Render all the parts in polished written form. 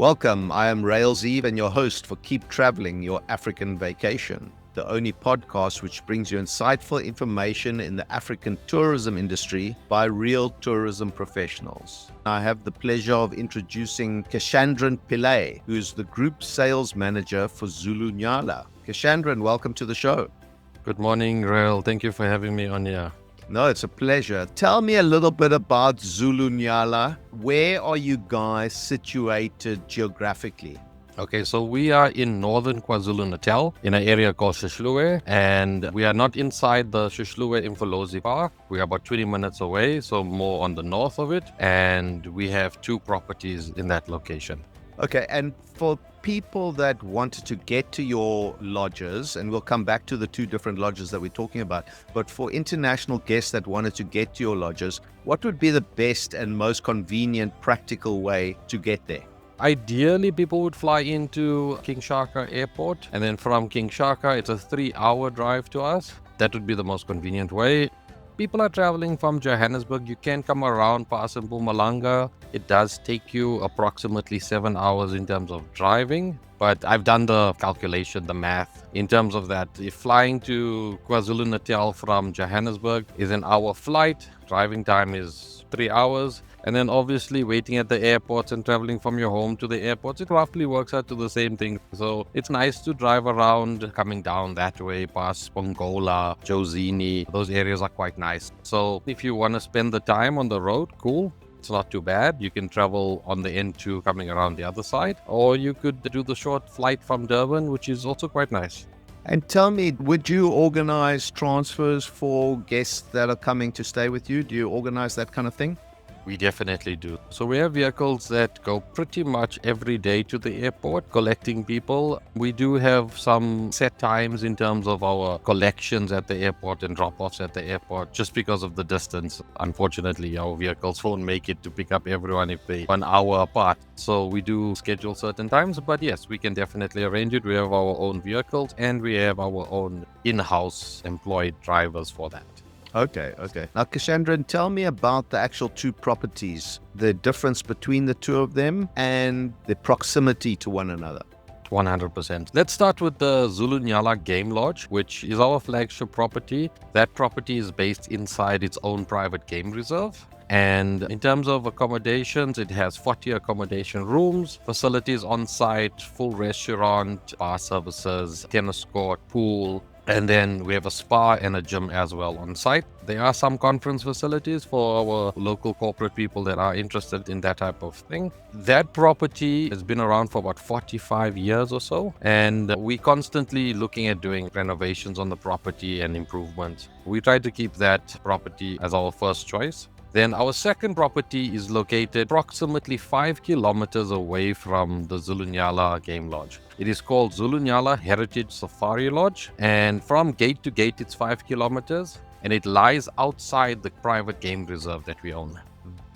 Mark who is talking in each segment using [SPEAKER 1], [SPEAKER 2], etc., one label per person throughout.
[SPEAKER 1] Welcome, I am 𝐸𝐬𝐸 and your host for Keep Traveling Your African Vacation, the only podcast which brings you insightful information in the African tourism industry by real tourism professionals. I have the pleasure of introducing Cashandran Pelle, who is the Group Sales Manager for Zulu Nyala. Cashandran, welcome to the show.
[SPEAKER 2] Good morning, Rael. Thank you for having me on here.
[SPEAKER 1] No, it's a pleasure. Tell me a little bit about Zulu Nyala. Where are you guys situated geographically?
[SPEAKER 2] Okay, so we are in northern KwaZulu-Natal in an area called 𝐸𝐞𝐿, and we are not inside the 𝐸𝐿 Infolozi Park. We are about 20 minutes away, so more on the north of it, and we have 2 properties in that location.
[SPEAKER 1] Okay, and for people that wanted to get to your lodges, and we'll come back to the 2 different lodges that we're talking about, but for international guests that wanted to get to your lodges, what would be the best and most convenient, practical way to get there?
[SPEAKER 2] Ideally, people would fly into King Shaka Airport, and then from King Shaka, it's a 3-hour drive to us. That would be the most convenient way. People are traveling from Johannesburg. You can come around past Mpumalanga. It does take you approximately 7 hours in terms of driving, but I've done the calculation, the math in terms of that. If flying to KwaZulu-Natal from Johannesburg is an hour flight, driving time is 3 hours. And then obviously waiting at the airports and traveling from your home to the airports, it roughly works out to the same thing. So it's nice to drive around coming down that way past Pongola, Jozini. Those areas are quite nice. So if you want to spend the time on the road, cool. It's not too bad. You can travel on the N2 coming around the other side, or you could do the short flight from Durban, which is also quite nice.
[SPEAKER 1] And tell me, would you organize transfers for guests that are coming to stay with you? Do you organize that kind of thing?
[SPEAKER 2] We definitely do. So we have vehicles that go pretty much every day to the airport collecting people. We do have some set times in terms of our collections at the airport and drop-offs at the airport just because of the distance. Unfortunately, our vehicles won't make it to pick up everyone if they're 1 hour apart. So we do schedule certain times, but yes, we can definitely arrange it. We have our own vehicles and we have our own in-house employed drivers for that.
[SPEAKER 1] Okay. Now, Cashandran, tell me about the actual 2 properties, the difference between the 2 of them and the proximity to one another.
[SPEAKER 2] 100%. Let's start with the Zulu Nyala Game Lodge, which is our flagship property. That property is based inside its own private game reserve. And in terms of accommodations, it has 40 accommodation rooms, facilities on site, full restaurant, bar services, tennis court, pool. And then we have a spa and a gym as well on site. There are some conference facilities for our local corporate people that are interested in that type of thing. That property has been around for about 45 years or so. And we're constantly looking at doing renovations on the property and improvements. We try to keep that property as our first choice. Then our second property is located approximately 5 kilometers away from the Zulu Nyala Game Lodge. It is called Zulu Nyala Heritage Safari Lodge, and from gate to gate it's 5 kilometers, and it lies outside the private game reserve that we own.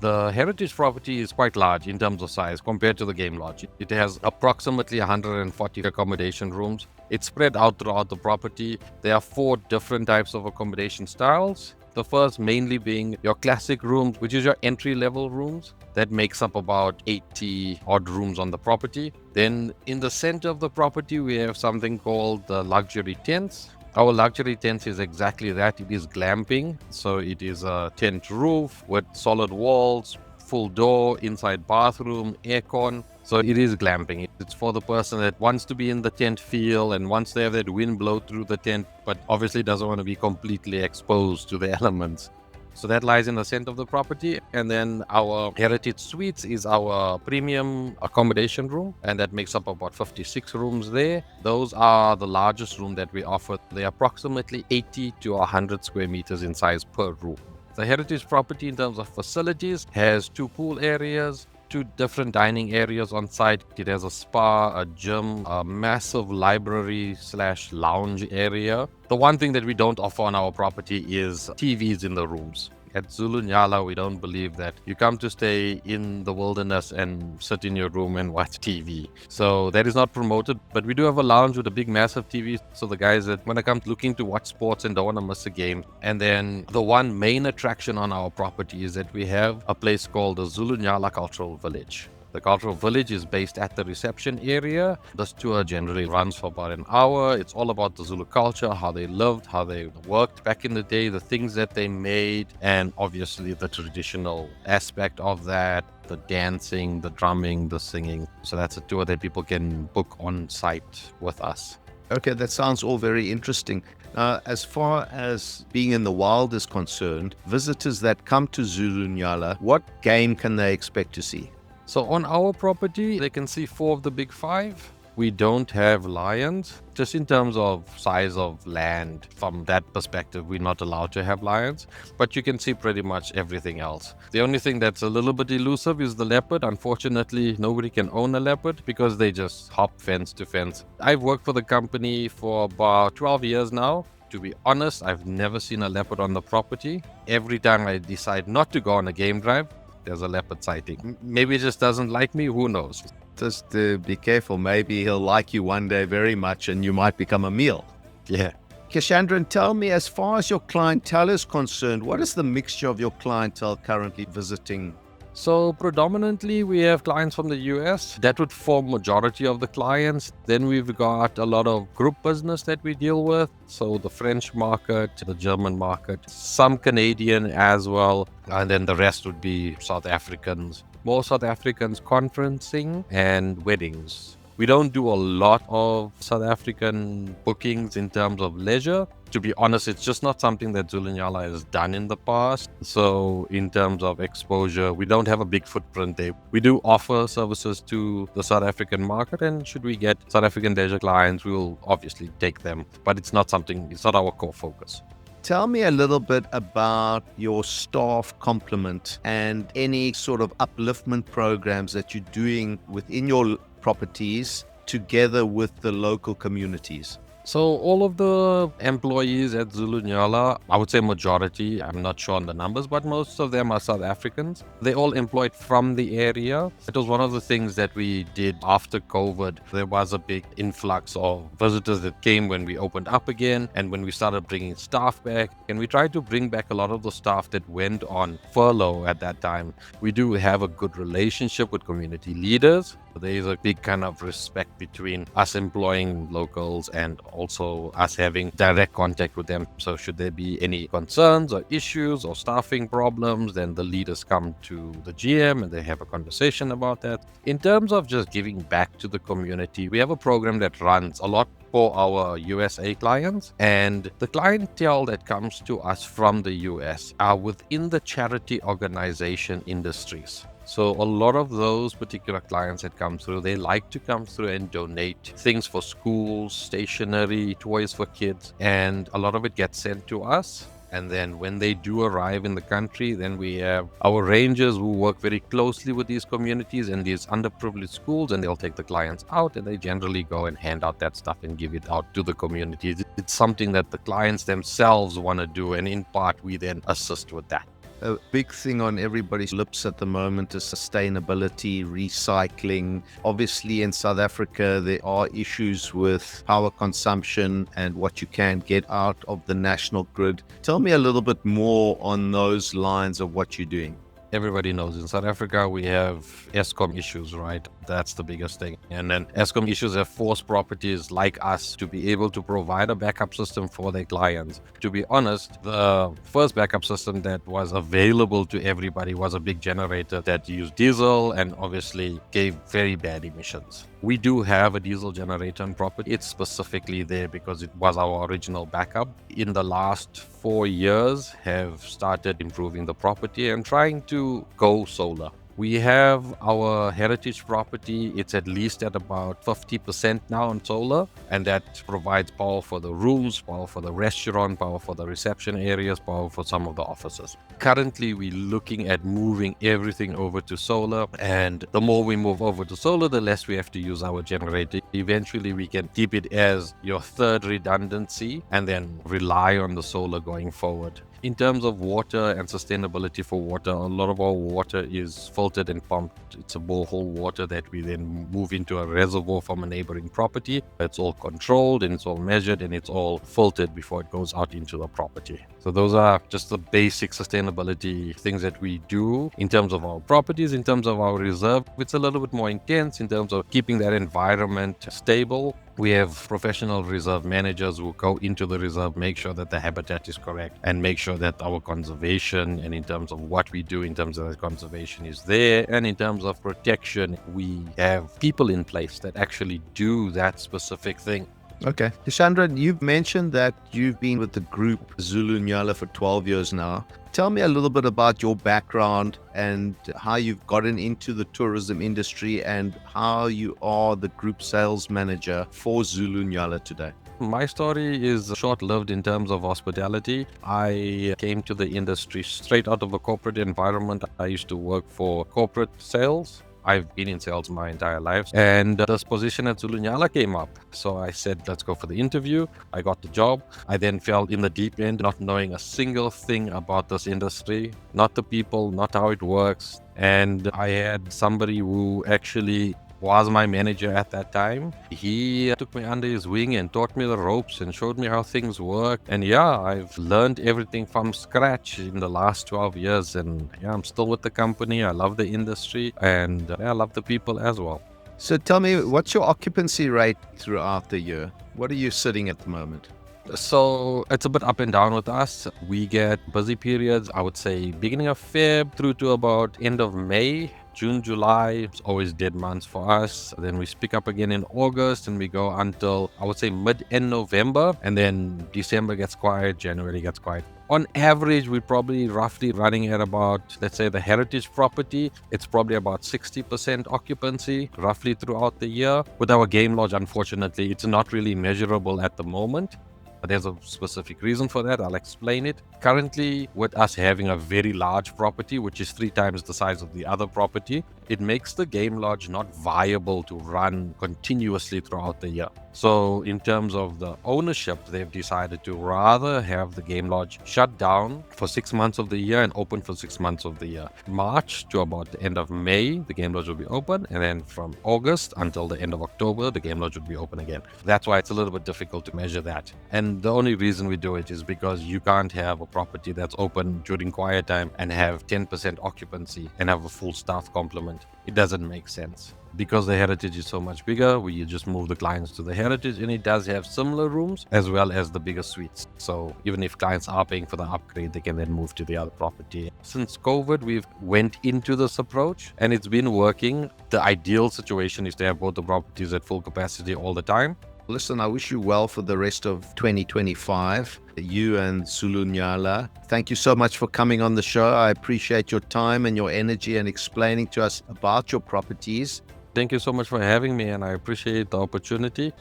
[SPEAKER 2] The heritage property is quite large in terms of size compared to the game lodge. It has approximately 140 accommodation rooms. It's spread out throughout the property. There are 4 different types of accommodation styles. The first mainly being your classic rooms, which is your entry-level rooms. That makes up about 80 odd rooms on the property. Then in the center of the property, we have something called the luxury tents. Our luxury tent is exactly that. It is glamping. So it is a tent roof with solid walls, full door, inside bathroom, aircon. So it is glamping. It's for the person that wants to be in the tent feel and wants to have that wind blow through the tent, but obviously doesn't want to be completely exposed to the elements. So that lies in the center of the property. And then our Heritage Suites is our premium accommodation room, and that makes up about 56 rooms there. Those are the largest room that we offer. They are approximately 80 to 100 square meters in size per room. The Heritage property in terms of facilities has 2 pool areas, 2 different dining areas on site. It has a spa, a gym, a massive library/lounge area. The one thing that we don't offer on our property is TVs in the rooms. At Zulu Nyala, we don't believe that you come to stay in the wilderness and sit in your room and watch TV. So that is not promoted, but we do have a lounge with a big, massive TV. So the guys that want to come looking to watch sports and don't want to miss a game. And then the one main attraction on our property is that we have a place called the Zulu Cultural Village. The Cultural Village is based at the reception area. This tour generally runs for about an hour. It's all about the Zulu culture, how they lived, how they worked back in the day, the things that they made, and obviously the traditional aspect of that, the dancing, the drumming, the singing. So that's a tour that people can book on site with us.
[SPEAKER 1] Okay, that sounds all very interesting. As far as being in the wild is concerned, visitors that come to Zulu Nyala, what game can they expect to see?
[SPEAKER 2] So on our property, they can see 4 of the big 5. We don't have lions. Just in terms of size of land, from that perspective, we're not allowed to have lions. But you can see pretty much everything else. The only thing that's a little bit elusive is the leopard. Unfortunately, nobody can own a leopard because they just hop fence to fence. I've worked for the company for about 12 years now. To be honest, I've never seen a leopard on the property. Every time I decide not to go on a game drive, there's a leopard sighting. Maybe it just doesn't like me, who knows?
[SPEAKER 1] Just be careful. Maybe he'll like you one day very much and you might become a meal.
[SPEAKER 2] Yeah.
[SPEAKER 1] Cashandran, tell me, as far as your clientele is concerned, what is the mixture of your clientele currently visiting?
[SPEAKER 2] So predominantly we have clients from the US. That would form majority of the clients. Then we've got a lot of group business that we deal with. So the French market, the German market, some Canadian as well. And then the rest would be South Africans. More South Africans conferencing and weddings. We don't do a lot of South African bookings in terms of leisure. To be honest, it's just not something that Zulunala has done in the past. So in terms of exposure, we don't have a big footprint there. We do offer services to the South African market, and should we get South African leisure clients, we will obviously take them. But it's not our core focus.
[SPEAKER 1] Tell me a little bit about your staff complement and any sort of upliftment programs that you're doing within your properties together with the local communities.
[SPEAKER 2] So all of the employees at Zulu Nyala, I would say majority, I'm not sure on the numbers, but most of them are South Africans. They all employed from the area. It was one of the things that we did after COVID. There was a big influx of visitors that came when we opened up again and when we started bringing staff back. And we tried to bring back a lot of the staff that went on furlough at that time. We do have a good relationship with community leaders. There is a big kind of respect between us employing locals and also us having direct contact with them. So should there be any concerns or issues or staffing problems, then the leaders come to the GM and they have a conversation about that. In terms of just giving back to the community, we have a program that runs a lot for our USA clients, and the clientele that comes to us from the US are within the charity organization industries. So a lot of those particular clients that come through, they like to come through and donate things for schools, stationery, toys for kids, and a lot of it gets sent to us. And then when they do arrive in the country, then we have our rangers who work very closely with these communities and these underprivileged schools, and they'll take the clients out and they generally go and hand out that stuff and give it out to the community. It's something that the clients themselves want to do, and in part we then assist with that.
[SPEAKER 1] A big thing on everybody's lips at the moment is sustainability, recycling. Obviously, in South Africa, there are issues with power consumption and what you can get out of the national grid. Tell me a little bit more on those lines of what you're doing.
[SPEAKER 2] Everybody knows in South Africa we have 𝐸𝐴𝐶𝐻OM issues, right? That's the biggest thing. And then 𝐸𝐴𝐶𝐿 issues have forced properties like us to be able to provide a backup system for their clients. To be honest, the first backup system that was available to everybody was a big generator that used diesel and obviously gave very bad emissions. We do have a diesel generator on property. It's specifically there because it was our original backup. In the last 4 years, have started improving the property and trying to go solar. We have our heritage property. It's at least at about 50% now on solar, and that provides power for the rooms, power for the restaurant, power for the reception areas, power for some of the offices. Currently, we're looking at moving everything over to solar, and the more we move over to solar, the less we have to use our generator. Eventually, we can keep it as your third redundancy and then rely on the solar going forward. In terms of water and sustainability for water, a lot of our water is filtered and pumped. It's a borehole water that we then move into a reservoir from a neighboring property. It's all controlled and it's all measured and it's all filtered before it goes out into the property. So those are just the basic sustainability things that we do in terms of our properties. In terms of our reserve, it's a little bit more intense in terms of keeping that environment stable. We have professional reserve managers who go into the reserve, make sure that the habitat is correct and make sure that our conservation and in terms of what we do in terms of the conservation is there. And in terms of protection, we have people in place that actually do that specific thing.
[SPEAKER 1] Okay. Cashandran, you've mentioned that you've been with the group Zulu Nyala for 12 years now. Tell me a little bit about your background and how you've gotten into the tourism industry and how you are the group sales manager for Zulu Nyala today.
[SPEAKER 2] My story is short-lived in terms of hospitality. I came to the industry straight out of a corporate environment. I used to work for corporate sales. I've been in sales my entire life, and this position at Zulu Nyala came up. So I said, let's go for the interview. I got the job. I then fell in the deep end, not knowing a single thing about this industry, not the people, not how it works. And I had somebody who actually was my manager at that time. He took me under his wing and taught me the ropes and showed me how things work. And yeah, I've learned everything from scratch in the last 12 years. And yeah, I'm still with the company. I love the industry and I love the people as well.
[SPEAKER 1] So tell me, what's your occupancy rate throughout the year? What are you sitting at the moment?
[SPEAKER 2] So it's a bit up and down with us. We get busy periods, I would say beginning of Feb through to about end of May. June, July, it's always dead months for us. Then we pick up again in August and we go until, I would say, mid-end November. And then December gets quiet, January gets quiet. On average, we're probably roughly running at about, let's say the heritage property, it's probably about 60% occupancy roughly throughout the year. With our game lodge, unfortunately, it's not really measurable at the moment. But there's a specific reason for that. I'll explain it. Currently, with us having a very large property, which is 3 times the size of the other property, it makes the game lodge not viable to run continuously throughout the year. So in terms of the ownership, they've decided to rather have the game lodge shut down for 6 months of the year and open for 6 months of the year. March to about the end of May, the game lodge will be open. And then from August until the end of October, the game lodge will be open again. That's why it's a little bit difficult to measure that. And the only reason we do it is because you can't have a property that's open during quiet time and have 10% occupancy and have a full staff complement. It doesn't make sense. Because the heritage is so much bigger, we just move the clients to the heritage, and it does have similar rooms as well as the bigger suites. So even if clients are paying for the upgrade, they can then move to the other property. Since COVID, we've went into this approach and it's been working. The ideal situation is to have both the properties at full capacity all the time.
[SPEAKER 1] Listen, I wish you well for the rest of 2025, you and Zulu Nyala. Thank you so much for coming on the show. I appreciate your time and your energy and explaining to us about your properties.
[SPEAKER 2] Thank you so much for having me, and I appreciate the opportunity.